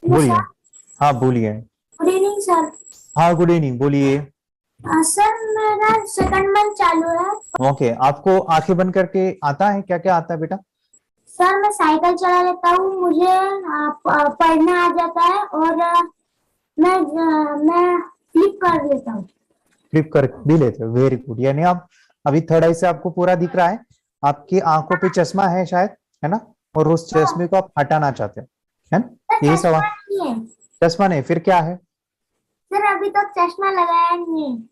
Hello बोलिए। Sir. हाँ बोलिए। Good evening sir. हाँ गुड इवनिंग, बोलिए। सर मेरा सेकंड मंथ चालू है। ओके, आपको आंखें बंद करके आता है? क्या क्या आता है बेटा? सर मैं साइकिल चला लेता हूँ, मुझे पढ़ना आ जाता है और मैं फ्लिप कर लेता हूँ। फ्लिप कर भी लेते हो, वेरी गुड। यानी आप अभी थर्ड आई से आपको पूरा दिख रहा है। आपकी आंखों पे चश्मा है शायद, है ना? और उस हाँ, चश्मे को आप हटाना चाहते हो, है ना? सर यही सवाल। चश्मा नहीं है। चश्मा नहीं, फिर क्या है? सर अभी तक चश्मा लगाया नहीं है।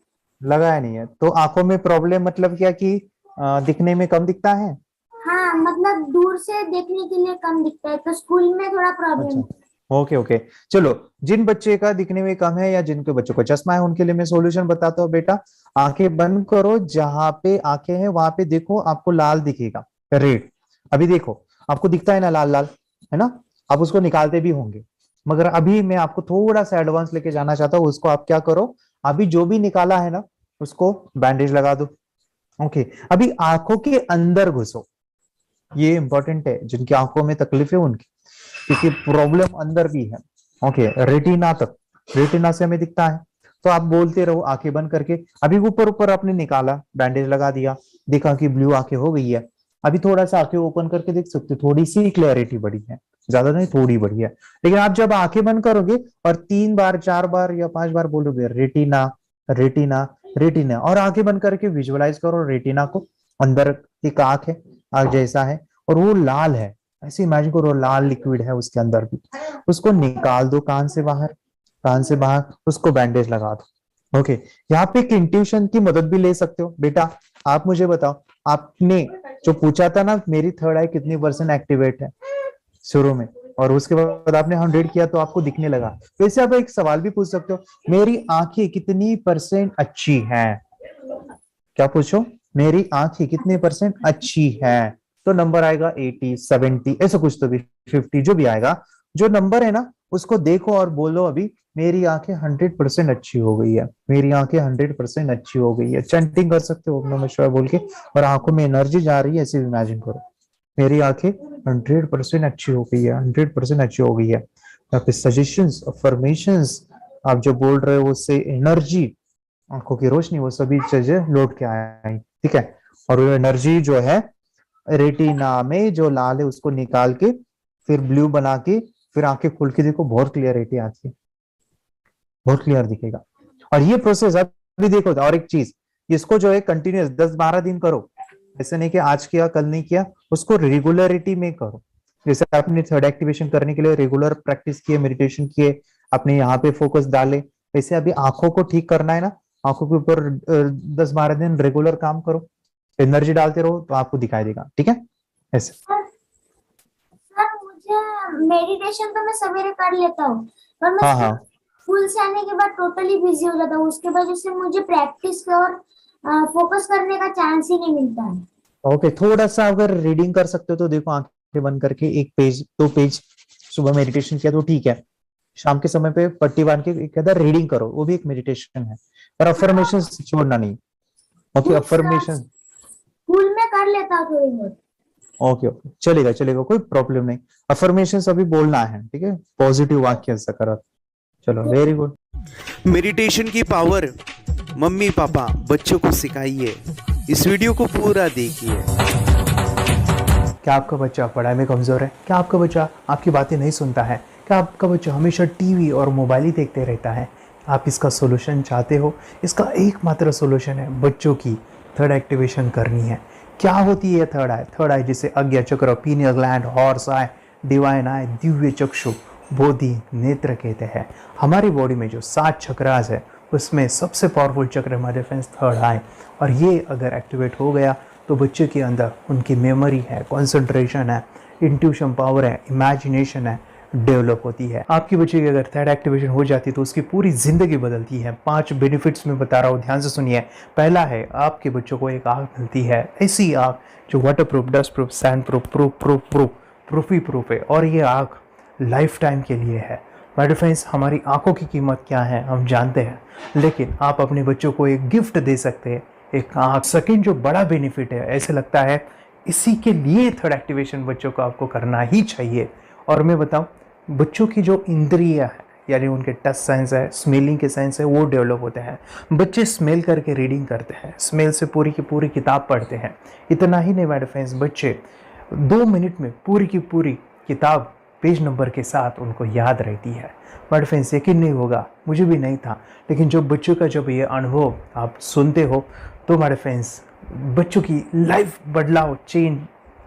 लगाया नहीं है तो आंखों में प्रॉब्लम मतलब क्या कि दिखने में कम दिखता है? हाँ मतलब दूर से देखने के लिए कम दिखता है, तो स्कूल में थोड़ा प्रॉब्लम अच्छा, है। Okay okay. चलो, जिन बच्चे का दिखने में कम है या जिनके बच्चों को चश्मा है उनके लिए मैं सॉल्यूशन बताता हूँ बेटा। आंखें बंद करो, जहां पे आंखें हैं वहां पे देखो, आपको लाल दिखेगा, रेड। अभी देखो, आपको दिखता है ना लाल लाल, है ना? आप उसको निकालते भी होंगे। मगर अभी मैं आपको थोड़ा सा एडवांस लेके जाना चाहता हूँ। उसको आप क्या करो, अभी जो भी निकाला है ना उसको बैंडेज लगा दो। ओके, अभी आंखों के अंदर घुसो। ये इंपॉर्टेंट है, जिनकी आंखों में तकलीफ है उनकी, क्योंकि प्रॉब्लम अंदर भी है। ओके, रेटिना तक, रेटिना से हमें दिखता है। तो आप बोलते रहो आंखें बंद करके। अभी ऊपर ऊपर आपने निकाला, बैंडेज लगा दिया, देखा कि ब्लू आंखें हो गई है। अभी थोड़ा सा आंखें ओपन करके देख सकते हो, थोड़ी सी क्लैरिटी बढ़ी है, ज्यादा नहीं, थोड़ी बढ़ी है। लेकिन आप जब आंखें बंद करोगे और 3 बार 4 बार या 5 बार बोलोगे रेटिना रेटिना रेटिना, और आंखें बंद करके विजुअलाइज करो रेटिना को, अंदर एक आंख है, आंख जैसा है, और वो लाल है। ऐसे इमेजिन करो, लाल लिक्विड है उसके अंदर भी। उसको निकाल दो कान से बाहर, कान से बाहर उसको बैंडेज लगा दो। ओके, यहाँ पे एक इंट्यूशन की मदद भी ले सकते हो बेटा। आप मुझे बताओ, आपने जो पूछा था ना मेरी थर्ड आई कितनी परसेंट एक्टिवेट है शुरू में, और उसके बाद आपने 100 किया तो आपको दिखने लगा। वैसे आप एक सवाल भी पूछ सकते हो, मेरी आंखें कितनी परसेंट अच्छी हैं? क्या पूछो, मेरी आंखें कितने परसेंट अच्छी है? तो नंबर आएगा 80, 70, ऐसा कुछ तो भी, 50, जो भी आएगा। जो नंबर है ना उसको देखो और बोलो अभी मेरी आंखें 100% अच्छी हो गई है, मेरी आंखें 100% अच्छी हो गई है। चैंटिंग कर सकते हो ओम नमः शिवाय बोल के, और आंखों में एनर्जी जा रही है, ऐसे इमेजिन करो मेरी आंखें 100% अच्छी हो गई है, 100% अच्छी हो गई है। यहाँ पे सजेशंस, अफर्मेशंस, आप जो बोल रहे हो उससे एनर्जी, आंखों की रोशनी, वो सभी चीजें लौट के आई, ठीक है। और वो एनर्जी जो है रेटिना में जो लाल है उसको निकाल के फिर ब्लू बना के, फिर आंखें खोल के देखो, बहुत क्लियरिटी आती है, बहुत क्लियर दिखेगा। और ये प्रोसेस अभी देखो। और एक चीज, इसको जो है कंटिन्यूस 10-12 दिन करो। ऐसे नहीं कि आज किया कल नहीं किया, उसको रेगुलरिटी में करो। जैसे आपने थर्ड एक्टिवेशन करने के लिए रेगुलर प्रैक्टिस किए, मेडिटेशन किए, आपने यहाँ पे फोकस डाले, वैसे अभी आंखों को ठीक करना है ना, आंखों के ऊपर 10-12 दिन रेगुलर काम करो, एनर्जी डालते रहो तो आपको दिखाई देगा, ठीक है? ऐसे। सर सर मुझे मेडिटेशन तो मैं सवेरे कर लेता हूँ, पर मैं हाँ स्कूल हाँ। स्कूल से आने के बाद टोटली बिजी हो जाता हूँ, उसके वजह से मुझे प्रैक्टिस और फोकस करने का चांस ही नहीं मिलता है। ओके, थोड़ा सा अगर रीडिंग कर सकते हो तो देखो, आंखें बंद करके 1 पेज 2 पेज सुबह मेडिटेशन किया तो ठीक है। शाम के समय पे पट्टी बांध के एक रीडिंग करो, वो भी एक मेडिटेशन है। पर अफर्मेशन छोड़ना नहीं। Okay, affirmation. स्कूल में कर लेता हूँ थोड़ी बहुत। ओके ओके, चलेगा चलेगा, कोई प्रॉब्लम नहीं। अफर्मेशन अभी बोलना है, ठीक है, पॉजिटिव वाक्य सकारात्मक। चलो, वेरी गुड। मेडिटेशन की पावर मम्मी पापा बच्चों को सिखाइए। इस वीडियो को पूरा देखिए। क्या आपका बच्चा पढ़ाई में कमजोर है? क्या आपका बच्चा आपकी बातें नहीं सुनता है? क्या आपका बच्चा हमेशा टीवी और मोबाइल ही देखते रहता है? आप इसका सोल्यूशन चाहते हो? इसका एकमात्र सोल्यूशन है बच्चों की थर्ड एक्टिवेशन करनी है। क्या होती है थर्ड आई? थर्ड आई जिसे Ajna chakra, pineal gland, Horus eye, divine eye, दिव्य चक्षु, बोधि नेत्र कहते हैं। हमारी बॉडी में जो 7 चक्रास है उसमें सबसे पावरफुल चक्र हमारे फ्रेंड्स थर्ड आई। और ये अगर एक्टिवेट हो गया तो बच्चे के अंदर उनकी मेमोरी है, कंसंट्रेशन है, इंट्यूशन पावर है, इमेजिनेशन है, डेवलप होती है। आपकी बच्चे की अगर थर्ड एक्टिवेशन हो जाती है तो उसकी पूरी जिंदगी बदलती है। 5 बेनिफिट्स में बता रहा हूँ, ध्यान से सुनिए। पहला है, आपके बच्चों को एक आँख मिलती है, ऐसी आँख जो waterproof, dustproof, sandproof, proof proof proof proof ही प्रूफ है, और ये आँख लाइफ टाइम के लिए है। माय फ्रेंड्स, हमारी आंखों की कीमत क्या है हम जानते हैं, लेकिन आप अपने बच्चों को एक गिफ्ट दे सकते हैं, एक आंख। सेकेंड जो बड़ा बेनिफिट है, ऐसे लगता है इसी के लिए थर्ड एक्टिवेशन बच्चों को आपको करना ही चाहिए। और मैं बताऊं, बच्चों की जो इंद्रियां है यानी उनके टच सेंस है, स्मेलिंग के सेंस है, वो डेवलप होते हैं। बच्चे स्मेल करके रीडिंग करते हैं, स्मेल से पूरी की पूरी किताब पढ़ते हैं। इतना ही नहीं मेरे फ्रेंड्स, बच्चे 2 मिनट में पूरी की पूरी किताब पेज नंबर के साथ उनको याद रहती है। बट फ्रेंड्स यकीन नहीं होगा, मुझे भी नहीं था, लेकिन जब बच्चों का जब ये अनुभव आप सुनते हो तो हमारे फ्रेंड्स बच्चों की लाइफ बदलाव चेंज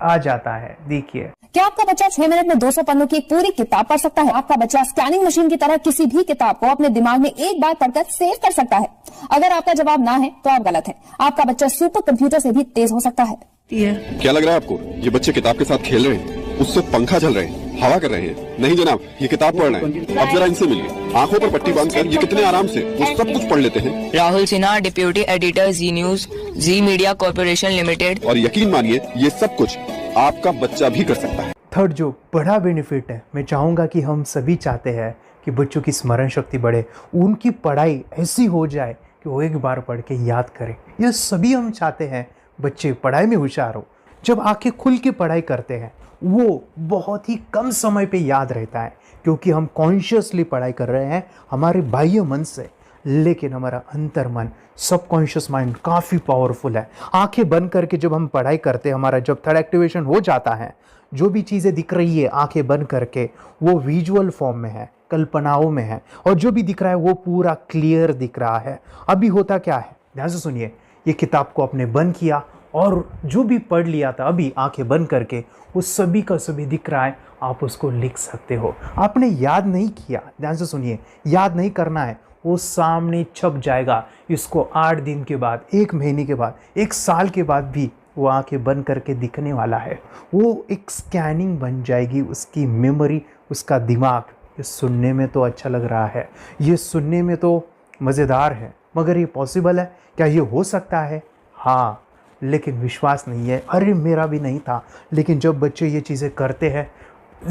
आ जाता है। देखिए, क्या आपका बच्चा 6 मिनट में 200 पन्नों की एक पूरी किताब पढ़ सकता है? आपका बच्चा स्कैनिंग मशीन की तरह किसी भी किताब को अपने दिमाग में एक बार पढ़कर सेव कर सकता है? अगर आपका जवाब ना है तो आप गलत हैं। आपका बच्चा सुपर कंप्यूटर से भी तेज हो सकता है। क्या लग रहा है आपको? ये बच्चे किताब के साथ खेल रहे हैं, उससे पंखा चल रहे हैं, हवा कर रहे हैं? नहीं जनाब, ये किताब पढ़ रहे हैं। अब जरा इनसे मिलिए, आंखों पर पट्टी बांधकर ये कितने आराम से वो सब कुछ पढ़ लेते हैं। राहुल सिन्हा, डिप्यूटी एडिटर, जी न्यूज, जी मीडिया कॉर्पोरेशन लिमिटेड। और यकीन मानिए ये सब कुछ आपका बच्चा भी कर सकता है। थर्ड जो बड़ा बेनिफिट है, मैं चाहूँगा कि हम सभी चाहते हैं कि बच्चों की स्मरण शक्ति बढ़े, उनकी पढ़ाई ऐसी हो जाए कि वो एक बार पढ़ के याद करें। यह सभी हम चाहते हैं, बच्चे पढ़ाई में होशियार हो। जब आंखें खुल के पढ़ाई करते हैं वो बहुत ही कम समय पे याद रहता है, क्योंकि हम कॉन्शियसली पढ़ाई कर रहे हैं हमारे बाह्य मन से, लेकिन हमारा अंतर मन, सबकॉन्शियस माइंड काफ़ी पावरफुल है। आंखें बंद करके जब हम पढ़ाई करते हैं, हमारा जब थर्ड एक्टिवेशन हो जाता है, जो भी चीज़ें दिख रही है आंखें बंद करके वो विजुअल फॉर्म में है, कल्पनाओं में है, और जो भी दिख रहा है वो पूरा क्लियर दिख रहा है। अभी होता क्या है, ध्यान से सुनिए, ये किताब को आपने बंद किया और जो भी पढ़ लिया था अभी आंखें बंद करके वो सभी का सभी दिख रहा है, आप उसको लिख सकते हो। आपने याद नहीं किया, ध्यान से सुनिए, याद नहीं करना है, वो सामने छप जाएगा। इसको 8 दिन के बाद, 1 महीने के बाद, 1 साल के बाद भी वो आंखें बंद करके दिखने वाला है। वो एक स्कैनिंग बन जाएगी उसकी मेमोरी, उसका दिमाग। ये सुनने में तो अच्छा लग रहा है, ये सुनने में तो मज़ेदार है, मगर ये पॉसिबल है क्या? ये हो सकता है, हाँ, लेकिन विश्वास नहीं है। अरे मेरा भी नहीं था, लेकिन जब बच्चे ये चीज़ें करते हैं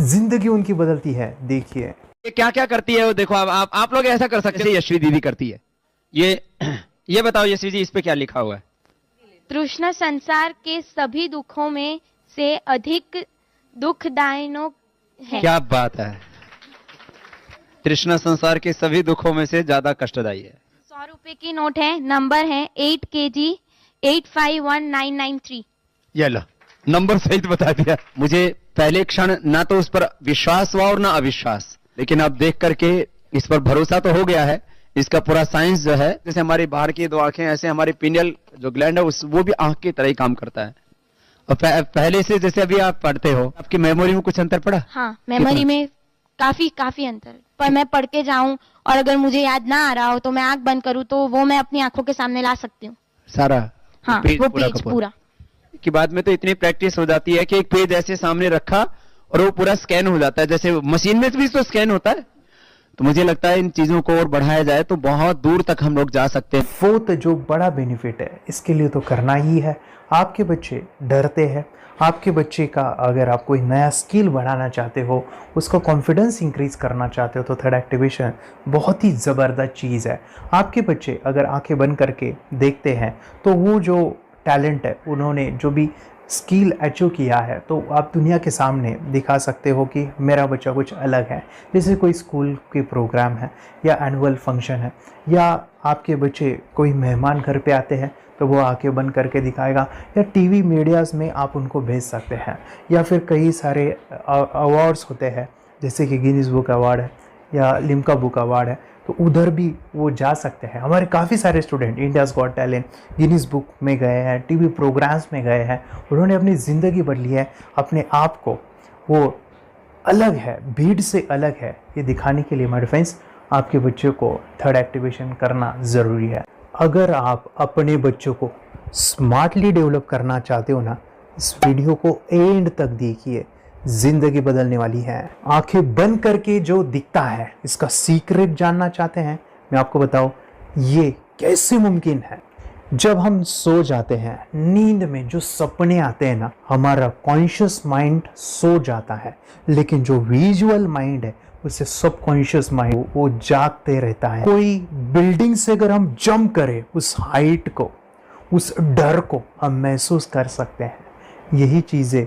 जिंदगी उनकी बदलती है। देखिए ये क्या क्या करती है वो देखो। अब आप लोग ऐसा कर सकते हैं, यशवी दीदी करती है। ये बताओ यशवी जी, इस पे क्या लिखा हुआ है? तृष्णा संसार के सभी दुखों में से अधिक दुखदायक है। क्या बात है, तृष्णा संसार के सभी दुखों में से ज्यादा कष्टदायी है। 100 रुपए की नोट है, नंबर है 8 kg 851993। ये लो, नंबर सहित बता दिया। मुझे पहले क्षण ना तो उस पर विश्वास हुआ और ना अविश्वास, लेकिन अब देख करके इस पर भरोसा तो हो गया है। इसका पूरा साइंस जो है, जैसे हमारी बाहर की 2 आंखें, ऐसे हमारी पिनियल जो ग्लैंड है वो भी आंख की तरह ही काम करता है। और पहले से जैसे अभी आप पढ़ते हो, आपकी मेमोरी में कुछ अंतर पड़ा? हाँ, मेमोरी में काफी अंतर। पर मैं पढ़ के जाऊं और अगर मुझे याद ना आ रहा हो तो मैं आंख बंद करूं तो वो मैं अपनी आंखों के सामने ला सकती हूँ सारा। हाँ, वो पेज पूरा कि बाद में तो इतनी प्रैक्टिस हो जाती है कि एक पेज ऐसे सामने रखा और वो पूरा स्कैन हो जाता है, जैसे मशीन में भी तो स्कैन होता है। तो मुझे लगता है इन चीजों को और बढ़ाया जाए तो बहुत दूर तक हम लोग जा सकते हैं। फोर्थ जो बड़ा बेनिफिट है, इसके लिए तो करना ही है। आपके बच्चे डरते हैं, आपके बच्चे का अगर आप कोई नया स्किल बढ़ाना चाहते हो, उसका कॉन्फिडेंस इंक्रीज करना चाहते हो, तो थर्ड एक्टिवेशन बहुत ही ज़बरदस्त चीज़ है। आपके बच्चे अगर आंखें बंद करके देखते हैं तो वो जो टैलेंट है, उन्होंने जो भी स्किल अचीव किया है, तो आप दुनिया के सामने दिखा सकते हो कि मेरा बच्चा कुछ अलग है। जैसे कोई स्कूल के प्रोग्राम है या एनुअल फंक्शन है, या आपके बच्चे कोई मेहमान घर पे आते हैं तो वो आंखें बंद करके दिखाएगा, या टीवी मीडियाज़ में आप उनको भेज सकते हैं, या फिर कई सारे अवार्ड्स होते हैं जैसे कि गिनीज बुक अवार्ड है या लिम्का बुक अवार्ड है, तो उधर भी वो जा सकते हैं। हमारे काफ़ी सारे student India's got talent, Guinness book में गए हैं, टीवी प्रोग्राम्स में गए हैं, उन्होंने अपनी ज़िंदगी बदली है, अपने आप को वो अलग है, भीड़ से अलग है, ये दिखाने के लिए मेरे फ्रेंड्स आपके बच्चों को थर्ड एक्टिवेशन करना ज़रूरी है। अगर आप अपने बच्चों को स्मार्टली डेवलप करना चाहते हो ना, इस वीडियो को एंड तक देखिए, जिंदगी बदलने वाली है। आंखें बंद करके जो दिखता है, इसका सीक्रेट जानना चाहते हैं? मैं आपको बताऊं ये कैसे मुमकिन है। जब हम सो जाते हैं, नींद में जो सपने आते हैं ना, हमारा कॉन्शियस माइंड सो जाता है, लेकिन जो विजुअल माइंड है, उसे सबकॉन्शियस माइंड वो जागते रहता है। कोई बिल्डिंग से अगर हम जंप करें, उस हाइट को, उस डर को हम महसूस कर सकते हैं। यही चीज़ें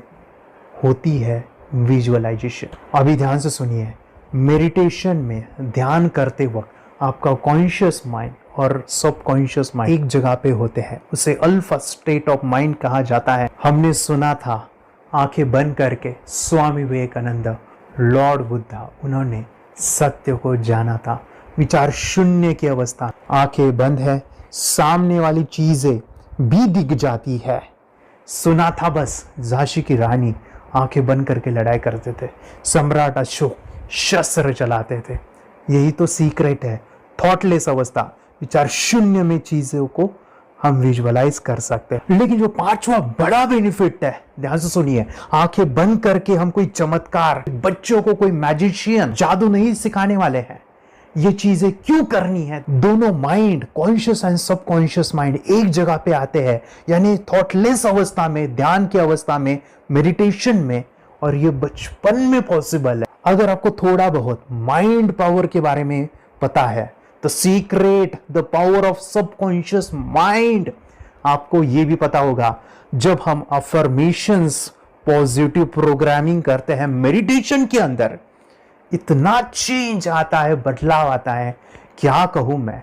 होती है विजुअलाइजेशन। अभी ध्यान से सुनिए, मेडिटेशन में ध्यान करते वक्त आपका कॉन्शियस माइंड और सबकॉन्शियस माइंड एक जगह पे होते हैं, उसे अल्फा स्टेट ऑफ माइंड कहा जाता है। हमने सुना था आंखें बंद करके स्वामी विवेकानंद, लॉर्ड बुद्धा, उन्होंने सत्य को जाना था। विचार शून्य की अवस्था, आंखें बंद है, सामने वाली चीजें भी दिख जाती है। सुना था बस झांसी की रानी आंखें बंद करके लड़ाई करते थे, सम्राट अशोक शस्त्र चलाते थे। यही तो सीक्रेट है, थॉटलेस अवस्था, विचार शून्य में चीजों को हम विजुअलाइज कर सकते हैं। लेकिन जो पांचवा बड़ा बेनिफिट है, ध्यान से सुनिए, आंखें बंद करके हम कोई चमत्कार, बच्चों को कोई मैजिशियन जादू नहीं सिखाने वाले हैं। ये चीजें क्यों करनी है? दोनों mind, conscious and subconscious mind एक जगह पे आते हैं, यानी थॉटलेस अवस्था में, ध्यान की अवस्था में, मेडिटेशन में, और ये बचपन में पॉसिबल है। अगर आपको थोड़ा बहुत माइंड पावर के बारे में पता है, the secret, the power of subconscious mind, आपको ये भी पता होगा जब हम अफर्मेशंस, पॉजिटिव प्रोग्रामिंग करते हैं मेडिटेशन के अंदर, इतना चेंज आता है, बदलाव आता है, क्या कहूं मैं।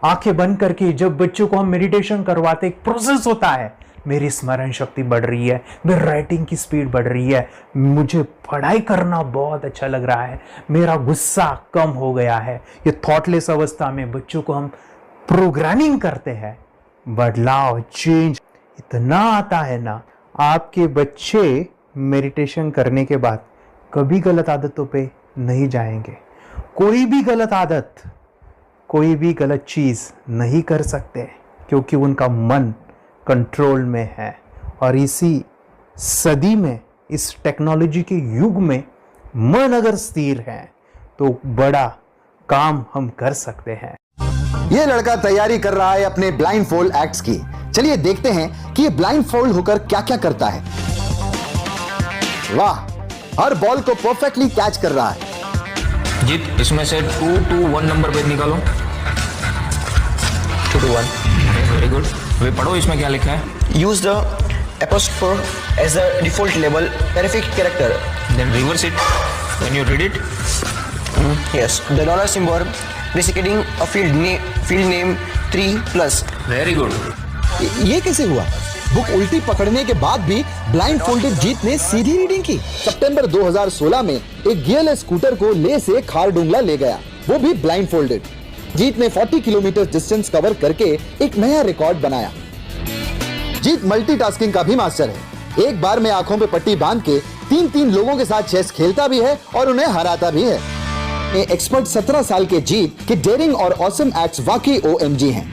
आंखें बंद करके जब बच्चों को हम मेडिटेशन करवाते, एक प्रोसेस होता है, मेरी स्मरण शक्ति बढ़ रही है, मेरी राइटिंग की स्पीड बढ़ रही है, मुझे पढ़ाई करना बहुत अच्छा लग रहा है, मेरा गुस्सा कम हो गया है। ये थॉटलेस अवस्था में बच्चों को हम प्रोग्रामिंग करते हैं, बदलाव, चेंज इतना आता है ना। आपके बच्चे मेडिटेशन करने के बाद कभी गलत आदतों पे नहीं जाएंगे। कोई भी गलत आदत, कोई भी गलत चीज नहीं कर सकते, क्योंकि उनका मन कंट्रोल में है। और इसी सदी में, इस टेक्नोलॉजी के युग में, मन अगर स्थिर है तो बड़ा काम हम कर सकते हैं। ये लड़का तैयारी कर रहा है अपने ब्लाइंड फोल्ड एक्ट्स की। चलिए देखते हैं कि ये ब्लाइंड फोल्ड होकर क्या क्या करता है। वाह, हर बॉल को परफेक्टली कैच कर रहा है। जीत, इसमें से 2 to 1 नंबर पे निकालो। 2 to 1, वेरी गुड। वे पढ़ो, इसमें क्या लिखा है? Use the apostrophe as the default label perfect character. Then reverse it when you read it. Yes, the dollar symbol designating a field name 3+. Very good. ये कैसे हुआ? बुक उल्टी पकड़ने के बाद भी ब्लाइंड फोल्डेड जीत ने सीधी रीडिंग की। सितंबर 2016 में एक गियरलेस स्कूटर को ले से खारडुंगला ले गया, वो भी ब्लाइंड फोल्डेड। जीत ने 40 किलोमीटर डिस्टेंस कवर करके एक नया रिकॉर्ड बनाया। जीत मल्टीटास्किंग का भी मास्टर है। एक बार में आंखों पे पट्टी बांध के 3-3 लोगों के साथ चेस खेलता भी है और उन्हें हराता भी है। एक्सपर्ट 17 साल के जीत के डेयरिंग और ऑसम एक्ट्स वाकई OMG हैं।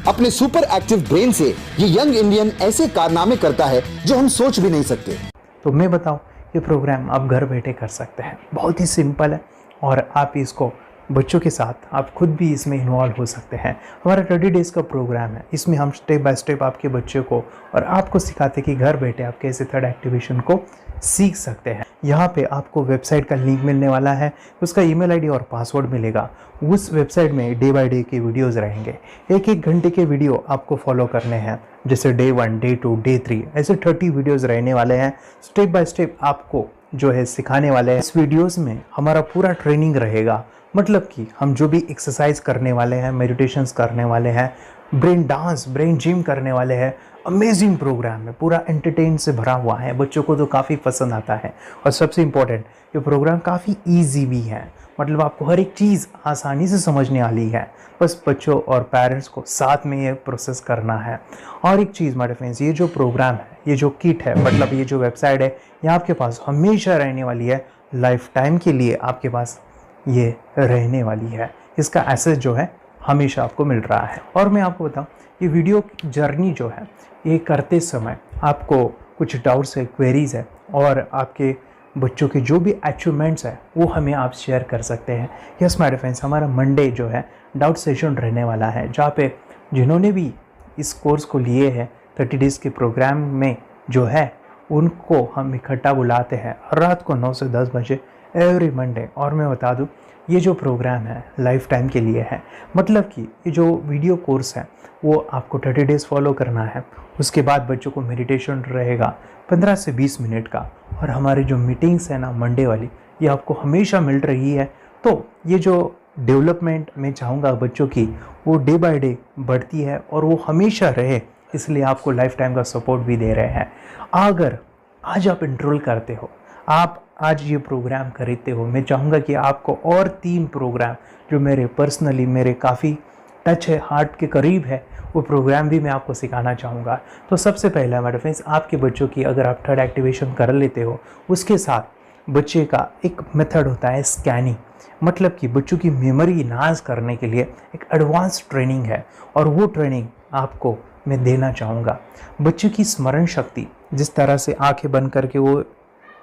अपने सुपर एक्टिव ब्रेन से ये यंग इंडियन ऐसे कारनामे करता है जो हम सोच भी नहीं सकते। तो मैं बताऊं, ये प्रोग्राम आप घर बैठे कर सकते हैं, बहुत ही सिंपल है, और आप इसको बच्चों के साथ आप खुद भी इसमें इन्वॉल्व हो सकते हैं। हमारा 30 डेज़ का प्रोग्राम है, इसमें हम स्टेप बाय स्टेप आपके बच्चे को और आपको सिखाते कि घर बैठे आप कैसे थर्ड एक्टिवेशन को सीख सकते हैं। यहाँ पे आपको वेबसाइट का लिंक मिलने वाला है, उसका ईमेल आईडी और पासवर्ड मिलेगा। उस वेबसाइट में डे बाय डे के वीडियोस रहेंगे, 1-1 घंटे के वीडियो आपको फॉलो करने हैं, जैसे डे 1, डे 2, डे 3, ऐसे 30 वीडियोस रहने वाले हैं। स्टेप बाय स्टेप आपको जो है सिखाने वाले हैं। इस वीडियोस में हमारा पूरा ट्रेनिंग रहेगा, मतलब कि हम जो भी एक्सरसाइज करने वाले हैं, मेडिटेशंस करने वाले हैं, ब्रेन डांस, ब्रेन जिम करने वाले हैं। अमेजिंग प्रोग्राम है, पूरा एंटरटेन से भरा हुआ है, बच्चों को तो काफ़ी पसंद आता है। और सबसे इम्पोर्टेंट, ये प्रोग्राम काफ़ी ईजी भी है, मतलब आपको हर एक चीज़ आसानी से समझने वाली है। बस बच्चों और पेरेंट्स को साथ में ये प्रोसेस करना है। और एक चीज़ माय फ्रेंड्स, ये जो प्रोग्राम है, ये जो किट है, मतलब ये जो वेबसाइट है, ये आपके पास हमेशा रहने वाली है, लाइफ टाइम के लिए आपके पास ये रहने वाली है। इसका एक्सेस जो है हमेशा आपको मिल रहा है। और मैं आपको बताऊं, ये वीडियो जर्नी जो है, ये करते समय आपको कुछ डाउट्स है, क्वेरीज है, और आपके बच्चों के जो भी अचीवमेंट्स है वो हमें आप शेयर कर सकते हैं। यस माय फ्रेंड्स, हमारा मंडे जो है डाउट सेशन रहने वाला है, जहाँ पे जिन्होंने भी इस कोर्स को लिए हैं 30 डेज़ के प्रोग्राम में जो है, उनको हम इकट्ठा बुलाते हैं रात को 9 से 10 बजे एवरी मंडे। और मैं बता दूं, ये जो प्रोग्राम है लाइफ टाइम के लिए है, मतलब कि ये जो वीडियो कोर्स है वो आपको 30 डेज़ फॉलो करना है। उसके बाद बच्चों को मेडिटेशन रहेगा 15 से 20 मिनट का, और हमारी जो मीटिंग्स है ना मंडे वाली, ये आपको हमेशा मिल रही है तो ये जो डेवलपमेंट मैं चाहूँगा बच्चों की, वो डे बाय डे बढ़ती है और वो हमेशा रहे, इसलिए आपको लाइफ टाइम का सपोर्ट भी दे रहे हैं। अगर आज आप एनरोल करते हो, आप आज ये प्रोग्राम खरीदते हो, मैं चाहूँगा कि आपको और 3 प्रोग्राम जो मेरे काफ़ी टच है, हार्ट के करीब है, वो प्रोग्राम भी मैं आपको सिखाना चाहूँगा। तो सबसे पहला मेरे फ्रेंड्स, आपके बच्चों की अगर आप थर्ड एक्टिवेशन कर लेते हो, उसके साथ बच्चे का एक मेथड होता है स्कैनिंग, मतलब कि बच्चों की मेमोरी इनहांस करने के लिए एक एडवांस ट्रेनिंग है, और वो ट्रेनिंग आपको मैं देना चाहूँगा। बच्चों की स्मरण शक्ति, जिस तरह से आंखें बंद करके वो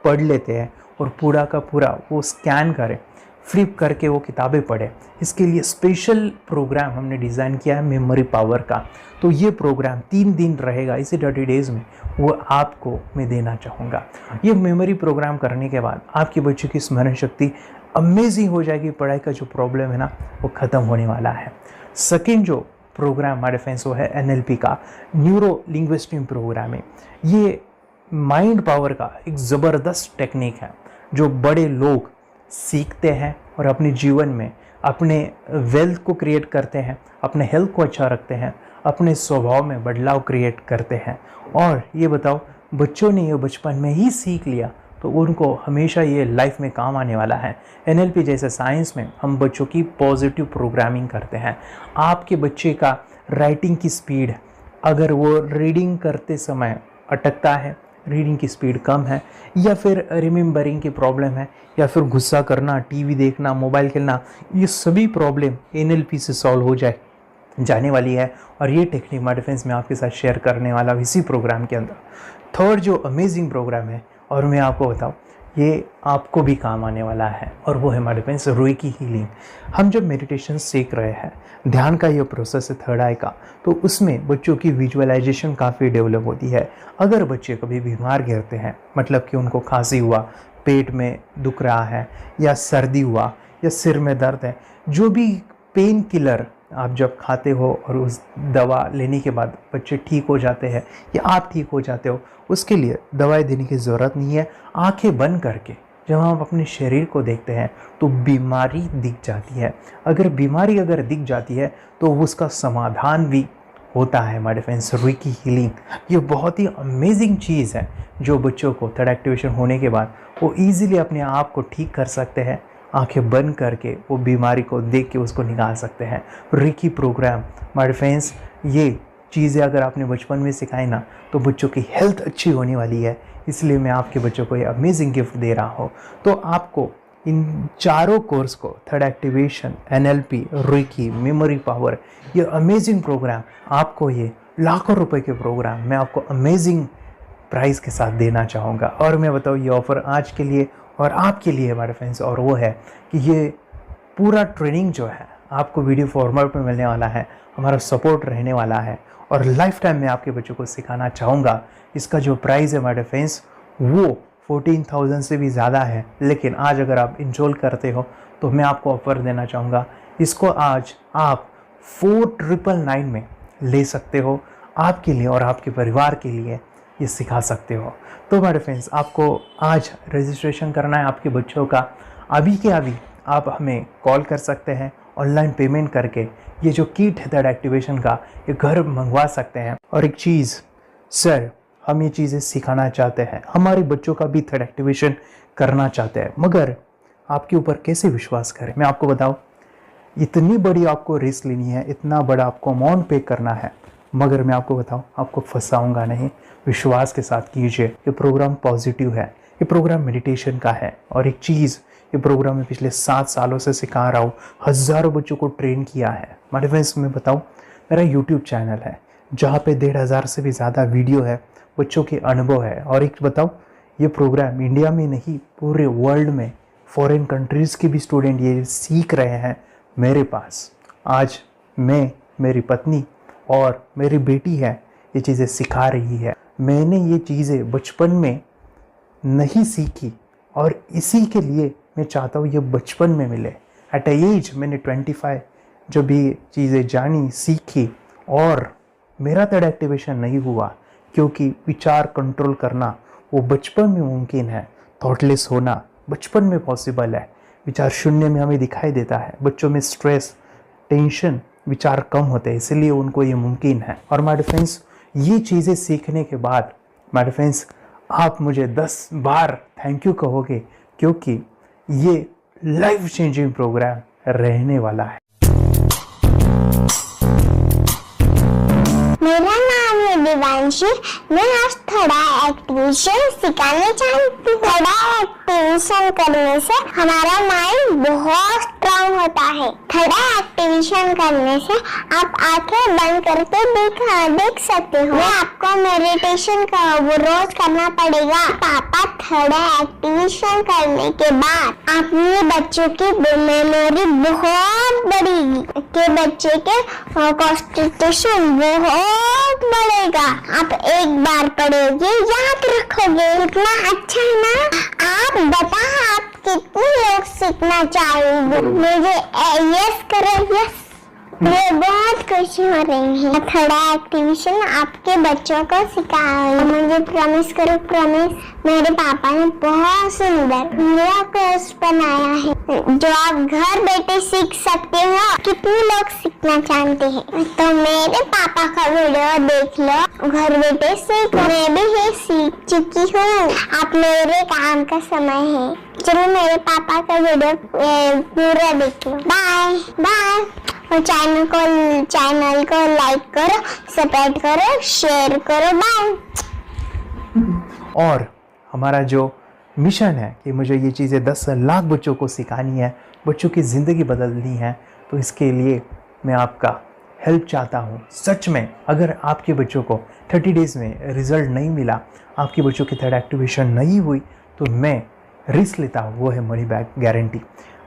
पढ़ लेते हैं और पूरा का पूरा वो स्कैन करें, फ्लिप करके वो किताबें पढ़े, इसके लिए स्पेशल प्रोग्राम हमने डिज़ाइन किया है मेमोरी पावर का। तो ये प्रोग्राम 3 दिन रहेगा, इसी 30 डेज़ में वो आपको मैं देना चाहूँगा। ये मेमोरी प्रोग्राम करने के बाद आपके बच्चों की स्मरण शक्ति अमेजिंग हो जाएगी, पढ़ाई का जो प्रॉब्लम है ना वो ख़त्म होने वाला है। सेकेंड जो प्रोग्राम हमारे फ्रेंड्स वो है NLP का, न्यूरो लिंग्विस्टिक प्रोग्राम है। ये माइंड पावर का एक ज़बरदस्त टेक्निक है जो बड़े लोग सीखते हैं और अपने जीवन में अपने वेल्थ को क्रिएट करते हैं, अपने हेल्थ को अच्छा रखते हैं, अपने स्वभाव में बदलाव क्रिएट करते हैं। और ये बताओ, बच्चों ने ये बचपन में ही सीख लिया तो उनको हमेशा ये लाइफ में काम आने वाला है। NLP जैसे साइंस में हम बच्चों की पॉजिटिव प्रोग्रामिंग करते हैं। आपके बच्चे का राइटिंग की स्पीड, अगर वो रीडिंग करते समय अटकता है, रीडिंग की स्पीड कम है, या फिर रिमेंबरिंग की प्रॉब्लम है, या फिर गुस्सा करना, टीवी देखना, मोबाइल खेलना, ये सभी प्रॉब्लम NLP से सॉल्व हो जाने वाली है। और ये टेक्निक हमारे फ्रेंड्स मैं आपके साथ शेयर करने वाला इसी प्रोग्राम के अंदर। थर्ड जो अमेजिंग प्रोग्राम है, और मैं आपको बताऊँ, ये आपको भी काम आने वाला है, और वो है हमारे फ्रेंड्स रुई हीलिंग। हम जब मेडिटेशन सीख रहे हैं, ध्यान का ये प्रोसेस है थर्ड आई का, तो उसमें बच्चों की विजुअलाइजेशन काफ़ी डेवलप होती है। अगर बच्चे कभी बीमार गिरते हैं, मतलब कि उनको खांसी हुआ, पेट में दुख रहा है, या सर्दी हुआ, या सिर में दर्द है, जो भी पेन किलर आप जब खाते हो और उस दवा लेने के बाद बच्चे ठीक हो जाते हैं या आप ठीक हो जाते हो, उसके लिए दवाई देने की ज़रूरत नहीं है। आंखें बंद करके जब हम अपने शरीर को देखते हैं तो बीमारी दिख जाती है। अगर बीमारी दिख जाती है तो उसका समाधान भी होता है हमारे फ्रेंड्स। रुई हीलिंग ये बहुत ही अमेजिंग चीज़ है जो बच्चों को थर्ड एक्टिवेशन होने के बाद वो ईजिली अपने आप को ठीक कर सकते हैं। आंखें बंद करके वो बीमारी को देख के उसको निकाल सकते हैं। रुई प्रोग्राम हमारे फ्रेंड्स, ये चीज़ें अगर आपने बचपन में सिखाई ना तो बच्चों की हेल्थ अच्छी होने वाली है। इसलिए मैं आपके बच्चों को ये अमेजिंग गिफ्ट दे रहा हूँ। तो आपको इन चारों कोर्स को, थर्ड एक्टिवेशन, NLP, रुई, मेमोरी पावर, ये अमेजिंग प्रोग्राम, आपको ये लाखों रुपए के प्रोग्राम मैं आपको अमेजिंग प्राइस के साथ देना चाहूँगा। और मैं बताऊँ, ये ऑफ़र आज के लिए और आपके लिए हमारे फ्रेंड्स, और वो है कि ये पूरा ट्रेनिंग जो है आपको वीडियो फॉर्मेट में मिलने वाला है, हमारा सपोर्ट रहने वाला है, और लाइफ टाइम में आपके बच्चों को सिखाना चाहूँगा। इसका जो प्राइस है हमारे फ्रेंड्स वो 14,000 से भी ज़्यादा है, लेकिन आज अगर आप इंस्टॉल करते हो तो मैं आपको ऑफ़र देना चाहूँगा। इसको आज आप 4,999 में ले सकते हो, आपके लिए और आपके परिवार के लिए ये सिखा सकते हो। तो हमारे फ्रेंड्स, आपको आज रजिस्ट्रेशन करना है आपके बच्चों का। अभी के अभी आप हमें कॉल कर सकते हैं, ऑनलाइन पेमेंट करके ये जो किट है थर्ड एक्टिवेशन का, ये घर मंगवा सकते हैं। और एक चीज़ सर, हम ये चीज़ें सिखाना चाहते हैं, हमारे बच्चों का भी थर्ड एक्टिवेशन करना चाहते हैं, मगर आपके ऊपर कैसे विश्वास करें? मैं आपको बताऊं, इतनी बड़ी आपको रिस्क लेनी है, इतना बड़ा आपको अमाउंट पे करना है, मगर मैं आपको बताऊं, आपको फंसाऊंगा नहीं। विश्वास के साथ कीजिए। ये प्रोग्राम पॉजिटिव है, ये प्रोग्राम मेडिटेशन का है। और एक चीज़, ये प्रोग्राम मैं पिछले 7 सालों से सिखा रहा हूँ, हज़ारों बच्चों को ट्रेन किया है। हमारे फ्रेंड्स, मैं बताऊँ, मेरा यूट्यूब चैनल है जहाँ पे 1,500 से भी ज़्यादा वीडियो है, बच्चों के अनुभव है। और एक बताऊँ, ये प्रोग्राम इंडिया में नहीं, पूरे वर्ल्ड में फॉरेन कंट्रीज़ के भी स्टूडेंट ये सीख रहे हैं मेरे पास। आज मैं, मेरी पत्नी और मेरी बेटी है, ये चीज़ें सिखा रही है। मैंने ये चीज़ें बचपन में नहीं सीखी और इसी के लिए मैं चाहता हूँ ये बचपन में मिले। एट एज मैंने 25 जब ये चीज़ें जानी, सीखी, और मेरा थर्ड एक्टिवेशन नहीं हुआ, क्योंकि विचार कंट्रोल करना वो बचपन में मुमकिन है। थॉटलेस होना बचपन में पॉसिबल है। विचार शून्य में हमें दिखाई देता है। बच्चों में स्ट्रेस, टेंशन, विचार कम होते हैं, इसलिए उनको ये मुमकिन है। और माय डियर फ्रेंड्स, ये चीज़ें सीखने के बाद माय डियर फ्रेंड्स आप मुझे 10 बार थैंक यू कहोगे, क्योंकि ये लाइफ चेंजिंग प्रोग्राम रहने वाला है। मेरा नाम है दिवांशी। मैं आज थोड़ा एक्टिवेशन सिखाने चाहती हूँ। थोड़ा एक्टिवेशन करने से हमारा माइंड बहुत स्ट्रांग होता है। थोड़ा एक्टिवेशन करने से आप आंखें बंद करके देख सकते हो। मैं आपको मेडिटेशन का वो रोज करना पड़ेगा। पापा थोड़ा एक्टिवेशन करने के बाद अपने बच्चों की मेमोरी बहुत बढ़ेगी, के बच्चे के कॉन्सेंट्रेशन बहुत बढ़ेगा। आप एक बार पढ़ोगे याद रखोगे, इतना अच्छा है ना। आप बताओ आप कितने लोग सीखना चाहोगे? मुझे यस करो, यस। मुझे बहुत खुशी हो रही है। थोड़ा एक्टिवेशन आपके बच्चों को सिखाओ। मुझे प्रॉमिस करो, प्रॉमिस। मेरे पापा ने बहुत सुंदर मेरा कोर्स बनाया है जो आप घर बैठे सीख सकते हो। कितने लोग सीखना चाहते हैं तो मेरे पापा का वीडियो देख लो, घर बैठे सीख। मैं भी ये सीख चुकी हूँ। आप मेरे काम का समय है। चलो मेरे पापा का वीडियो पूरा देख लो। Bye bye. और चैनल को लाइक करो, सब्सक्राइब करो, शेयर करो। बाय। और हमारा जो मिशन है कि मुझे ये चीज़ें 10 लाख बच्चों को सिखानी है, बच्चों की ज़िंदगी बदलनी है, तो इसके लिए मैं आपका हेल्प चाहता हूँ। सच में अगर आपके बच्चों को 30 डेज़ में रिज़ल्ट नहीं मिला, आपके बच्चों की थर्ड एक्टिवेशन नहीं हुई, तो मैं रिस्क लेता हूँ, वो है मनी बैक गारंटी।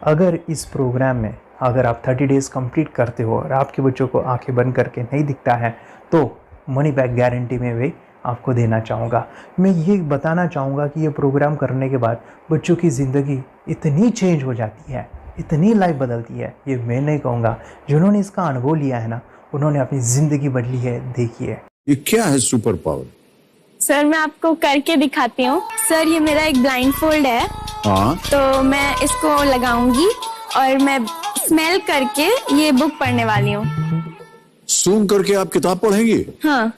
अगर इस प्रोग्राम में अगर आप 30 डेज़ कंप्लीट करते हो और आपके बच्चों को आंखें बंद करके नहीं दिखता है, तो मनी बैक गारंटी में भी आपको देना चाहूँगा। मैं ये बताना चाहूँगा कि ये प्रोग्राम करने के बाद बच्चों की ज़िंदगी इतनी चेंज हो जाती है, इतनी लाइफ बदलती है, ये मैं नहीं कहूँगा। जिन्होंने इसका अनुभव लिया है ना, उन्होंने अपनी ज़िंदगी बदली है। देखिए ये क्या है सुपर पावर? सर मैं आपको करके दिखाती हूँ। सर ये मेरा एक ब्लाइंड फोल्ड है। हाँ, तो मैं इसको लगाऊंगी और मैं स्मेल करके ये बुक पढ़ने वाली हूँ। सूंघ करके आप किताब पढ़ेंगी? हाँ।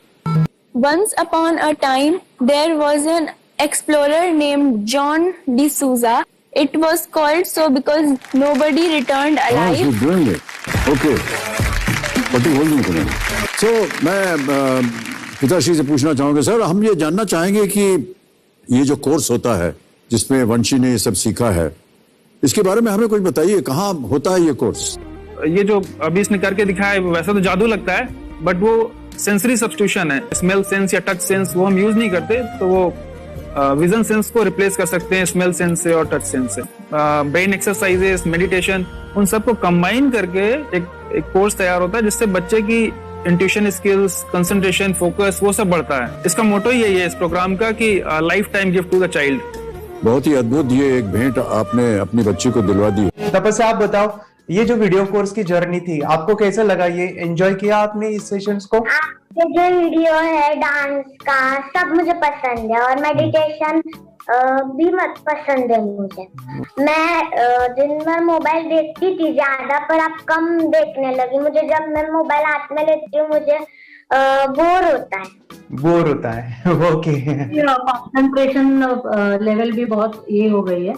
Once upon a time, there was an explorer named John D'Souza. It was called so because nobody returned alive. You're doing it. Okay. पट्टी खोल दूँ तुम्हें। So मैं पिताश्री से पूछना चाहूँगा, सर हम ये जानना चाहेंगे कि ये जो कोर्स होता है जिसमें वंशी ने ये सब सीखा है, इसके बारे में हमें कुछ बताइए। कहाँ होता है ये कोर्स? ये जो अभी इसने करके दिखाया है वैसा तो जादू लगता है, बट वो सेंसरी सब्स्टिट्यूशन है। स्मेल सेंस या टच सेंस वो हम यूज नहीं करते, तो वो विजन सेंस को रिप्लेस कर सकते हैं स्मेल सेंस से और टच सेंस से। ब्रेन एक्सरसाइजेस, मेडिटेशन, उन सबको कंबाइन करके एक कोर्स तैयार होता है जिससे बच्चे की इंट्यूशन स्किल्स, कंसंट्रेशन, फोकस वो सब बढ़ता है। इसका मोटो ही यही है इस प्रोग्राम का कि lifetime gift to the child. बहुत ही अद्भुत ये एक भेंट आपने अपनी बच्ची को दिलवा दी। तपस्या आप बताओ, ये जो वीडियो कोर्स की जर्नी थी आपको कैसा लगा? ये एंजॉय किया आपने इस सेशंस को? ये जो वीडियो है डांस का सब मुझे पसंद है और मेडिटेशन भी मत पसंद है मुझे। मैं दिन भर मोबाइल देखती थी ज्यादा, पर अब कम देखने लगी। मुझे जब मैं मोबाइल हाथ में लेती हूँ मुझे बोर होता है। ओके। कंसंट्रेशन लेवल भी बहुत ये हो गई है।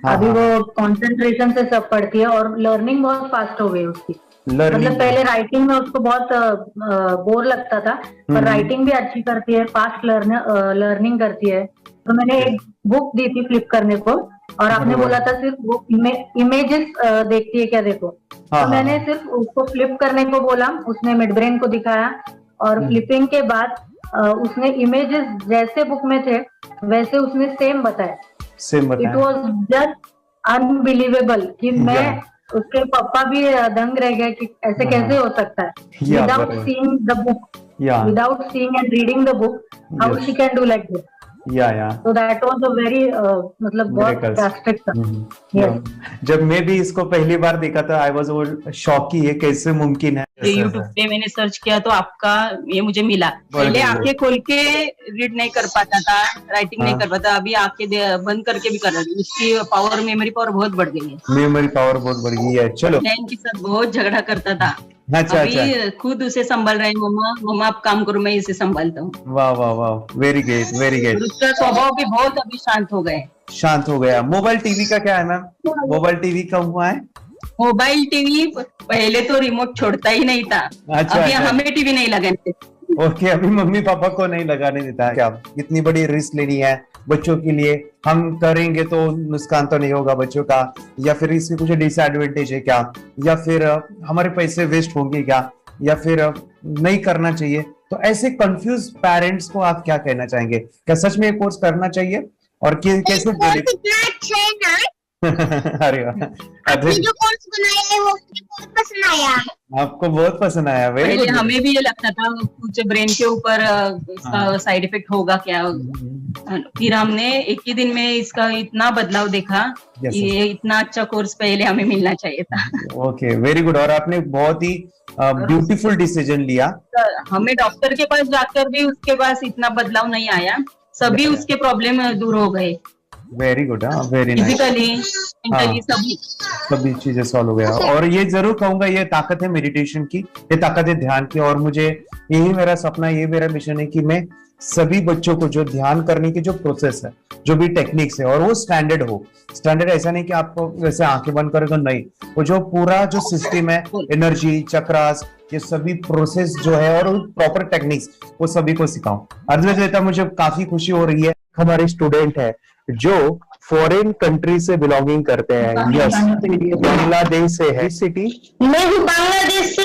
अभी वो कंसंट्रेशन से सब पढ़ती है और लर्निंग बहुत फास्ट हो गई उसकी। मतलब पहले राइटिंग में उसको बहुत बोर लगता था, पर राइटिंग भी अच्छी करती है, फास्ट लर्निंग करती है। तो मैंने एक बुक दी थी फ्लिप करने को और आपने बोला था सिर्फ वो इमेजेस देखती है क्या, देखो। तो मैंने सिर्फ उसको फ्लिप करने को बोला, उसने मिड ब्रेन को दिखाया और फ्लिपिंग के बाद उसने इमेजेस जैसे बुक में थे वैसे उसने सेम बताया। इट वॉज जस्ट अनबिलीवेबल कि मैं उसके पापा भी दंग रह गए कि ऐसे कैसे हो सकता है। Without seeing the book, without seeing and reading the book, how she can do like this. या तो दैट वाज अ वेरी मतलब बहुत Miracles. ड्रास्टिक था। Yes. जब मैं भी इसको पहली बार देखा था आई वाज शॉक कि ये कैसे मुमकिन है। यूट्यूब पे मैंने सर्च किया तो आपका ये मुझे मिला। पहले आंखें खोल के रीड नहीं कर पाता था, राइटिंग नहीं कर पाता, अभी आंखें बंद करके भी कर रहा है। उसकी पावर, मेमोरी पावर बहुत बढ़ गई है। मेमोरी पावर बहुत बढ़ गई है। चलो, बहन के साथ बहुत झगड़ा करता था। अच्छा अभी खुद उसे संभाल रहे हैं। मम्मा आप काम करो, मैं इसे संभालता हूँ। वाह वाह वाह, वेरी ग्रेट वेरी ग्रेट। उसका स्वभाव भी बहुत अभी शांत हो गए। शांत हो गया। मोबाइल टीवी का क्या है मैम? मोबाइल टीवी कब हुआ है? मोबाइल टीवी पहले तो रिमोट छोड़ता ही नहीं था। अच्छा, अभी अच्छा। हमें टीवी नहीं लगाने देते। ओके, अभी मम्मी पापा को नहीं लगाने देता है। क्या इतनी बड़ी रिस्क लेनी है बच्चों के लिए? हम करेंगे तो नुकसान तो नहीं होगा बच्चों का, या फिर इसकी कुछ डिसएडवांटेज है क्या, या फिर हमारे पैसे वेस्ट होंगे क्या, या फिर नहीं करना चाहिए? तो ऐसे कंफ्यूज पेरेंट्स को आप क्या कहना चाहेंगे? क्या सच में ये कोर्स करना चाहिए और कैसे? कितना अच्छा है ना। अरे वाह, आपने जो कोर्स बनाया है वो मुझे बहुत पसंद आया। आपको बहुत पसंद आया। वेरी पहले गुड। हमें भी ये लगता था कुछ ब्रेन के ऊपर इसका साइड इफेक्ट होगा क्या। फिर हमने एक ही दिन में इसका इतना बदलाव देखा। Yes, ये इतना अच्छा कोर्स पहले हमें मिलना चाहिए था। Okay, very good. और आपने बहुत ही ब्यूटीफुल डिसीजन लिया। हमें डॉक्टर के पास जाकर भी उसके पास इतना बदलाव नहीं आया। सभी उसके प्रॉब्लम दूर हो गए, very good. Very nice. Physically, mentally, सभी चीजें सॉल्व हो गया। और ये जरूर कहूंगा, ये ताकत है मेडिटेशन की, ये ताकत है ध्यान की। और मुझे यही मेरा सपना, ये मेरा मिशन है कि मैं सभी बच्चों को जो ध्यान करने की जो प्रोसेस है, जो भी टेक्निक्स है, और वो स्टैंडर्ड हो। स्टैंडर्ड ऐसा नहीं कि आपको वैसे आंखें बंद करें तो नहीं, वो जो पूरा जो सिस्टम है, एनर्जी, चक्रास, ये सभी प्रोसेस जो है और प्रॉपर टेक्निक्स, वो सभी को सिखाऊं। अद्वैत, मुझे काफी खुशी हो रही है। हमारे स्टूडेंट है जो फॉरेन कंट्री से बिलोंगिंग करते हैं। यस, बांग्लादेश से है। सिटी मैं भी बांग्लादेश से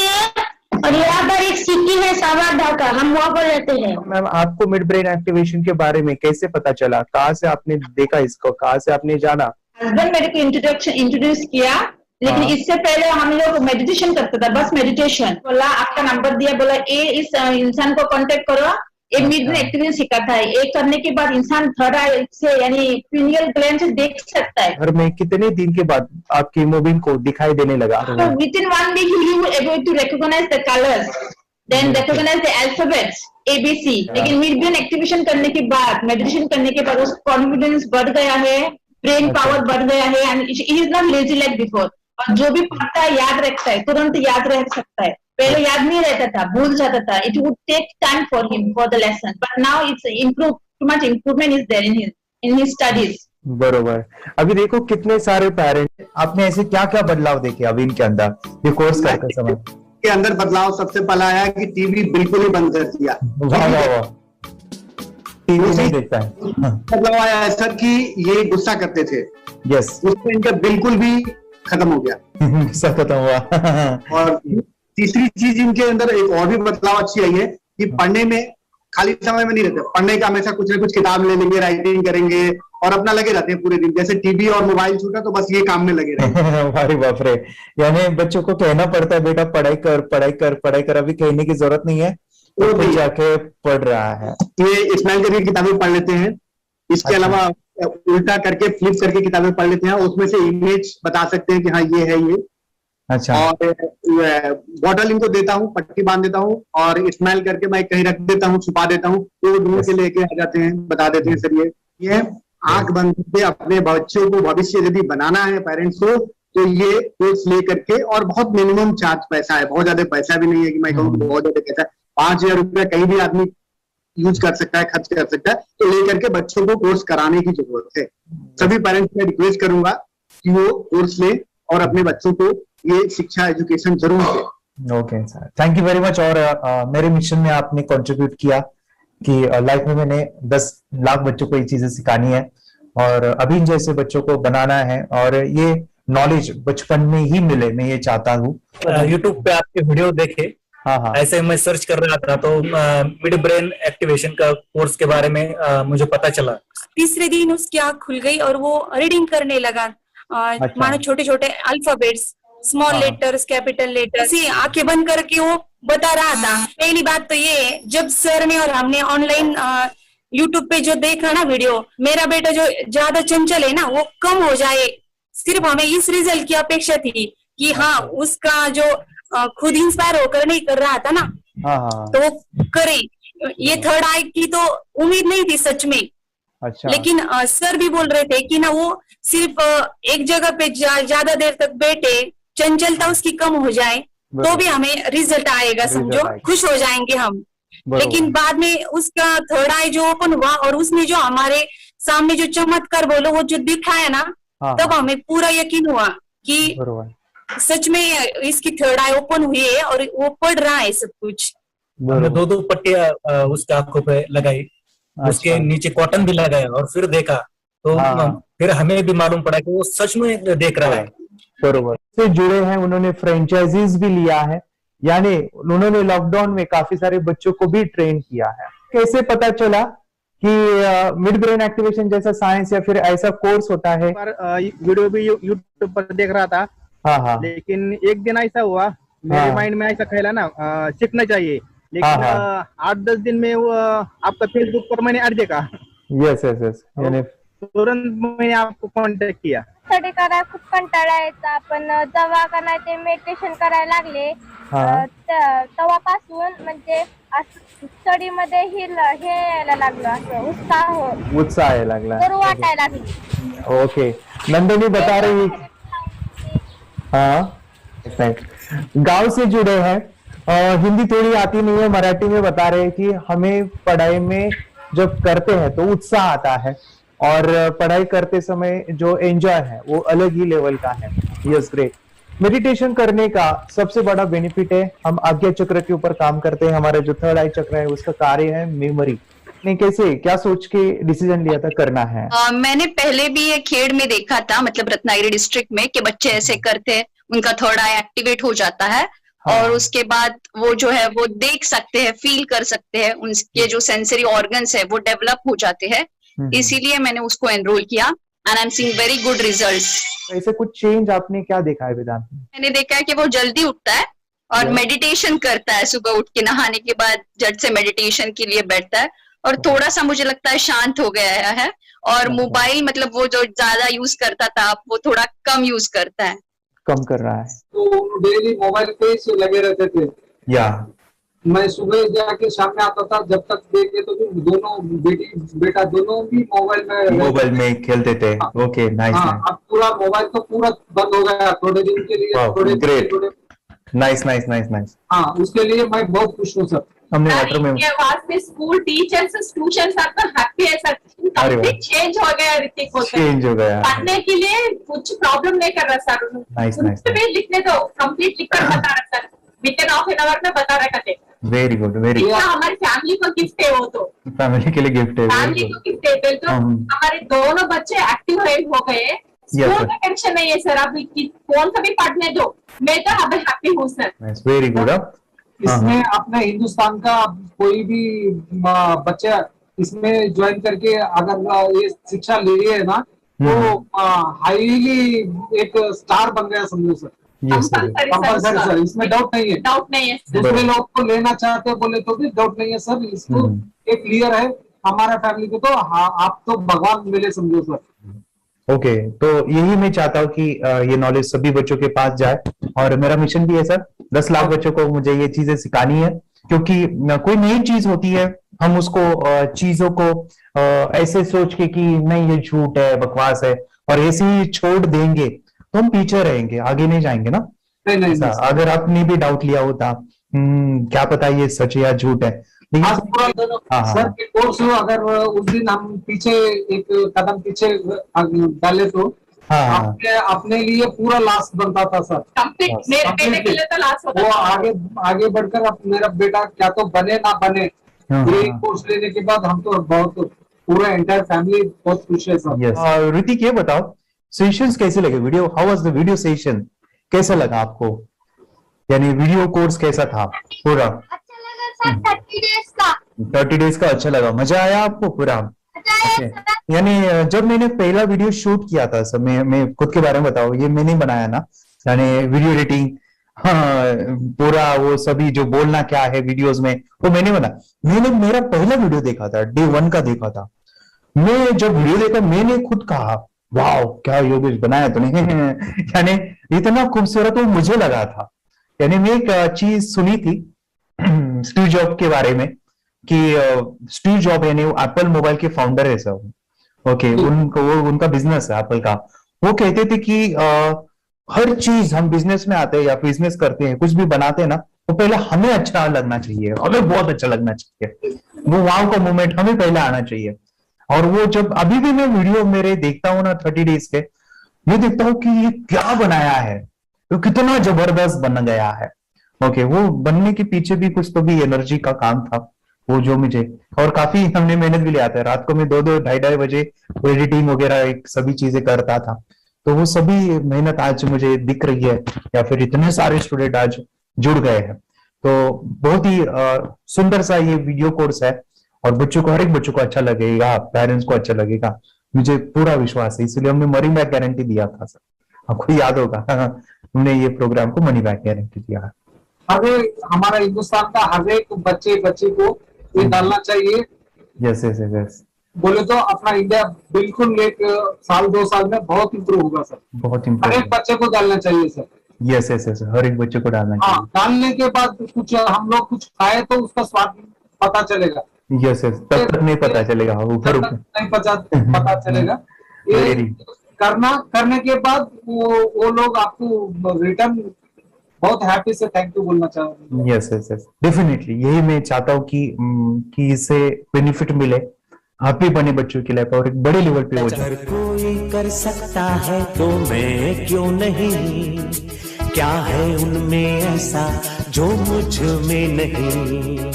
और यहाँ पर एक सिटी है सावर ढाका, हम वहाँ पर रहते हैं। मैम, आपको मिड ब्रेन एक्टिवेशन के बारे में कैसे पता चला? कहाँ से आपने देखा इसको, कहाँ से आपने जाना? हस्बैंड मेरे को इंट्रोड्यूस किया, लेकिन इससे पहले हम लोग मेडिटेशन करते थे, बस मेडिटेशन। बोला आपका नंबर दिया, बोला ये इस इंसान को कांटेक्ट करो, ये मिड ब्रेन एक्टिवेशन सिखाता है। ये करने के बाद इंसान थर्ड आई से यानी पिनियल ग्लैंड से देख सकता है। घर में कितने दिन के बाद आपकी हीमोग्लोबिन को दिखाई देने लगा? With in 1 week you will able to recognize the colors, then recognize the alphabets ABC। लेकिन मिड ब्रेन एक्टिवेशन करने के बाद, मेडिटेशन करने के बाद उसका कॉन्फिडेंस बढ़ गया है, ब्रेन पावर बढ़ गया है, and he is not lazy like before. और जो भी पढ़ता है याद रखता है, तुरंत याद रह सकता है। पहले याद नहीं रहता था, भूल जाता था। It would take time for him for the lesson, but now it's improve, too much improvement is there in his studies. बरोबर। अभी देखो कितने सारे पेरेंट्स, आपने ऐसे क्या क्या बदलाव देखे अभी इनके अंदर ये कोर्स करते समय? के अंदर बदलाव सबसे पहला आया कि टीवी बिल्कुल ही बंद कर दिया। वाह वाह वाह, टीवी नहीं देखता है। बदलाव आया ऐसा कि ये गुस्सा करते थे। यस, उससे इनका बिल्कुल भी खत्म हो गया। गुस्सा खत्म हुआ। और तीसरी चीज इनके अंदर एक और भी बदलाव अच्छी आई है कि पढ़ने में खाली समय में नहीं रहते, पढ़ने का हमेशा कुछ ना कुछ किताब ले लेंगे, राइटिंग करेंगे और अपना लगे रहते हैं पूरे दिन। जैसे टीवी और मोबाइल छूटा तो बस ये काम में लगे रहते। अरे बाप रे, यानी बच्चों को कहना पड़ता है बेटा पढ़ाई कर पढ़ाई कर पढ़ाई कर, अभी कहने की जरूरत नहीं है, वो भी जाके पढ़ रहा है। ये स्माइल करके किताबें पढ़ लेते हैं। इसके अलावा उल्टा करके, फ्लिप करके किताबें पढ़ लेते हैं, उसमें से इमेज बता सकते हैं कि हाँ ये है ये। अच्छा। और बॉटल इनको देता हूँ, पट्टी बांध देता हूँ और स्माइल करके मैं कहीं रख देता हूँ, छुपा देता हूँ, तो ढूंढ के लेके आ जाते हैं, बता देते हैं सर ये आंख बंद करके अपने बच्चों को भविष्य यदि बनाना है पेरेंट्स को, तो ये कोर्स ले करके, और बहुत मिनिमम चार्ज पैसा है, बहुत ज्यादा पैसा भी नहीं है कि मैं कहूँ बहुत ज्यादा पैसा है। 5,000 रुपया कहीं भी आदमी यूज कर सकता है, खर्च कर सकता है। तो लेकर के बच्चों को कोर्स कराने की जरूरत है। सभी पेरेंट्स में रिक्वेस्ट करूंगा कि वो कोर्स ले और अपने बच्चों को ये शिक्षा, एजुकेशन जरूर दे। Okay sir, thank you very much. और मेरे मिशन में आपने कंट्रीब्यूट किया कि लाइफ में मैंने 10 लाख बच्चों को ये चीजें सिखानी है और अभी जैसे बच्चों को बनाना है, और ये नॉलेज बचपन में ही मिले, मैं ये चाहता हूँ। यूट्यूब पे आपके वीडियो देखे, हाँ, ऐसे मैं सर्च कर रहा था तो मिड ब्रेन एक्टिवेशन का कोर्स के बारे में मुझे पता चला। तीसरे दिन उसकी आंख खुल गई और वो रीडिंग करने लगा। मानो छोटे छोटे alphabets, small letters, capital letters, आंखें बंद करके वो बता रहा था। पहली बात तो ये, जब सर ने और हमने ऑनलाइन यूट्यूब पे जो देखा ना वीडियो, मेरा बेटा जो ज्यादा चंचल है ना वो कम हो जाए, सिर्फ हमें इस रिजल्ट की अपेक्षा थी कि हाँ उसका जो खुद इंस्पायर होकर नहीं कर रहा था ना, तो वो करे। ये थर्ड आई की तो उम्मीद नहीं थी सच में। अच्छा। लेकिन सर भी बोल रहे थे कि ना वो सिर्फ एक जगह पे ज्यादा देर तक बैठे, चंचलता उसकी कम हो जाए तो भी हमें रिजल्ट आएगा, समझो खुश हो जाएंगे हम। लेकिन बाद में उसका थर्ड आई जो ओपन हुआ और उसने जो हमारे सामने जो चमत्कार बोलो वो जो दिखाया ना, तब हमें पूरा यकीन हुआ कि सच में इसकी थर्ड आई ओपन हुई है और वो पढ़ रहा है सब कुछ। हमने 2 पट्टियां उसके आंखों पे लगाई, उसके नीचे कॉटन भी लगाया और फिर देखा तो फिर हमें भी मालूम पड़ा कि वो सच में देख रहा है। बरोबर से जुड़े हैं, उन्होंने फ्रेंचाइजीज भी लिया है, यानी उन्होंने लॉकडाउन में काफी सारे बच्चों को भी ट्रेन किया है। कैसे पता चला कि मिड ब्रेन एक्टिवेशन जैसा साइंस या फिर ऐसा कोर्स होता है? वीडियो भी यूट्यूब पर देख रहा था। हाँ। लेकिन एक दिन ऐसा हुआ मेरे माइंड में ऐसा ख्याल ना सीखना चाहिए, लेकिन 8-10 दिन में वो आपका फेसबुक पर मैंने ऐड देखा। यस यानी तुरंत मैंने आपको कॉन्टॅक्ट किया। स्टडी करायला खूप कंटाळा यायचा, पण जेव्हा का नाही ते मेडिटेशन करायला लागले तेव्हापासून म्हणजे स्टडी मध्ये हे यायला लागलं, असं उत्साह यायला लागला, करू वाटायला लागली। ओके, नंदिनी बता रही गांव से जुड़े हैं, हिंदी थोड़ी आती नहीं है, मराठी में बता रहे हैं कि हमें पढ़ाई में जब करते हैं तो उत्साह आता है और पढ़ाई करते समय जो एंजॉय है वो अलग ही लेवल का है। Yes great. मेडिटेशन करने का सबसे बड़ा बेनिफिट है, हम आज्ञा चक्र के ऊपर काम करते हैं, हमारा जो थर्ड आई चक्र है उसका कार्य है मेमोरी। ने कैसे क्या सोच के डिसीजन लिया था करना है? मैंने पहले भी ये खेड़ में देखा था, मतलब रत्नागिरी डिस्ट्रिक्ट में, कि बच्चे ऐसे करते हैं, उनका थर्ड आई एक्टिवेट हो जाता है और उसके बाद वो जो है वो देख सकते हैं, फील कर सकते हैं, उनके जो सेंसरी ऑर्गन्स है वो डेवलप हो जाते हैं। इसीलिए मैंने उसको एनरोल किया and I am seeing very good results. ऐसे कुछ चेंज आपने क्या देखा है वेदांत में? मैंने देखा है कि वो जल्दी उठता है और मेडिटेशन करता है, सुबह उठ के नहाने के बाद झट से मेडिटेशन के लिए बैठता है और थोड़ा सा मुझे लगता है शांत हो गया है और मोबाइल मतलब वो जो ज्यादा यूज करता था वो थोड़ा कम यूज करता है, कम कर रहा है। तो डेली मोबाइल पे ही लगे रहते थे। या मैं सुबह जाके शाम में आता था, जब तक देखे तो दोनों बेटा दोनों भी मोबाइल में खेलते थे। Okay, nice. अब पूरा मोबाइल तो पूरा बंद हो गया थोड़े दिन के लिए। थोड़े नाइस। हाँ, उसके लिए मैं बहुत खुश हूँ सर। हमने वाटर में वास्ते स्कूल टीचर्स ट्यूशन सबका हैप्पी है सर। कंप्लीट चेंज हो गया ऋतिक को, चेंज हो गया, पढ़ने के लिए कुछ प्रॉब्लम नहीं कर रहा सर। नाइस। लिखने दो, कंप्लीट लिखकर बता रहा sir, within half an hour में बता रहा थे। Very good, very good. हमारी फैमिली को गिफ्ट है, वो तो फैमिली के लिए गिफ्ट है, फैमिली को गिफ्ट है। तो हमारे दोनों बच्चे एक्टिव हो गए, स्कूल का टेंशन नहीं है सर। अभी कौन सा भी पढ़ने दो, मैं तो अभी हैप्पी हूँ सर। Very good. इसमें अपने हिंदुस्तान का कोई भी बच्चा इसमें ज्वाइन करके अगर ये शिक्षा ले रही है ना, तो हाईली एक स्टार बन गया समझो सर। कंपल्सरी सर, इसमें डाउट नहीं है। दूसरे लोग को लेना चाहते बोले तो भी डाउट नहीं है सर। इसको एक क्लियर है हमारा फैमिली को, तो आप तो भगवान मिले समझो सर। ओके, तो यही मैं चाहता हूँ कि ये नॉलेज सभी बच्चों के पास जाए और मेरा मिशन भी है सर, 10 लाख बच्चों को मुझे ये चीजें सिखानी है, क्योंकि कोई नई चीज होती है हम उसको चीजों को ऐसे सोच के कि नहीं ये झूठ है, बकवास है और ऐसे ही छोड़ देंगे तो हम पीछे रहेंगे, आगे नहीं जाएंगे ना। नहीं। अगर आपने भी डाउट लिया होता क्या पता ये सच है या झूठ है। सर के कोर्स अगर उस दिन हम पीछे एक कदम पीछे डाले तो अपने लिए पूरा लास्ट बनता था सर। मेरे के लिए तो लास्ट होता वो आगे बढ़कर अब मेरा बेटा क्या तो बने ना बने, ये कोर्स लेने के बाद हम तो बहुत पूरा एंटायर फैमिली बहुत खुश है सर। ऋतिक ये बताओ सेशंस कैसे लगे, video how was the video session, कैसा लगा आपको, यानी वीडियो कोर्स कैसा था पूरा? अच्छा लगा सर, 30 डेज का अच्छा लगा, मजा आया आपको पूरा? यानी जब मैंने पहला वीडियो शूट किया था सर, मैं खुद के बारे में बताऊं, ये मैंने बनाया ना, यानी वीडियो एडिटिंग हाँ, पूरा वो सभी जो बोलना क्या है वीडियोस में वो मैंने बना। मैंने मेरा पहला वीडियो देखा था, डे 1 का देखा था। मैं जब वीडियो देखा मैंने खुद कहा वाह क्या योगेश बनाया तूने यानी इतना खूबसूरत वो मुझे लगा था। यानी मैं एक चीज सुनी थी स्टीव जॉब के बारे में कि स्टीव जॉब यानी एप्पल मोबाइल के फाउंडर है सब, ओके, उनका बिजनेस है एप्पल का। वो कहते थे कि हर चीज हम बिजनेस में आते हैं या बिजनेस करते हैं, कुछ भी बनाते हैं ना, वो पहले हमें अच्छा लगना चाहिए, हमें बहुत अच्छा लगना चाहिए, वो वाव का मोमेंट हमें पहले आना चाहिए। और वो जब अभी भी मैं वीडियो मेरे देखता हूँ ना 30 डेज के, मैं देखता हूँ कि ये क्या बनाया है, तो कितना जबरदस्त बन गया है। ओके, वो बनने के पीछे भी कुछ तो भी एनर्जी का काम था वो जो मुझे, और काफी हमने मेहनत भी लिया था। रात को मैं 2-2 ढाई बजे एडिटिंग वगैरह सभी चीजें करता था। तो वो सभी मेहनत आज मुझे दिख रही है, या फिर इतने सारे स्टूडेंट आज जुड़ गए हैं। तो बहुत ही सुंदर सा ये वीडियो कोर्स है और बच्चों को, हर एक बच्चों को अच्छा लगेगा, पेरेंट्स को अच्छा लगेगा, मुझे पूरा विश्वास है। इसलिए हमने मनी बैक गारंटी दिया था सर, आपको याद होगा हमने ये प्रोग्राम को मनी बैक गारंटी दिया है। हमारा हिंदुस्तान का हर एक बच्चे को ये डालना चाहिए। यस यस यस, बोले तो अपना इंडिया बिल्कुल एक साल 2 साल में बहुत इम्प्रूव होगा सर, बहुत हर इम्पोर्टेंट। एक बच्चे को डालना चाहिए सर। यस यस यस, हर एक बच्चे को डालना हाँ, चाहिए। डालने के बाद कुछ हम लोग कुछ खाए तो उसका स्वाद पता चलेगा। यस यस, तब तक नहीं पता चलेगा, ऊपर नहीं पता चलेगा। ये करने के बाद वो लोग आपको रिटर्न बहुत हैप्पी से थैंक यू बोलना चाहूंगा। यस यस यस, डेफिनेटली यही मैं चाहता हूँ कि इससे बेनिफिट मिले, हैप्पी बने बच्चों की लाइफ और एक बड़े लेवल पे हो जाए। कोई कर सकता है तो मैं क्यों नहीं, क्या है उनमें ऐसा जो मुझ में नहीं।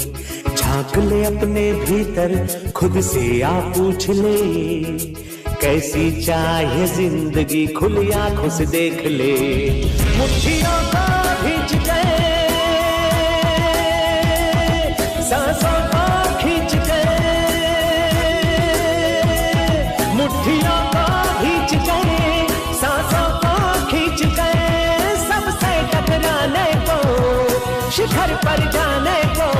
झांक ले अपने भीतर खुद से आ पूछ ले, कैसी चाहे जिंदगी खुली आंखों से देख ले। मुट्ठियों को खींच गए, सांसों को खींच गए, मुट्ठियों को खींच गए, सांसों को खींच गए, सबसे टकराने को, शिखर पर जाने को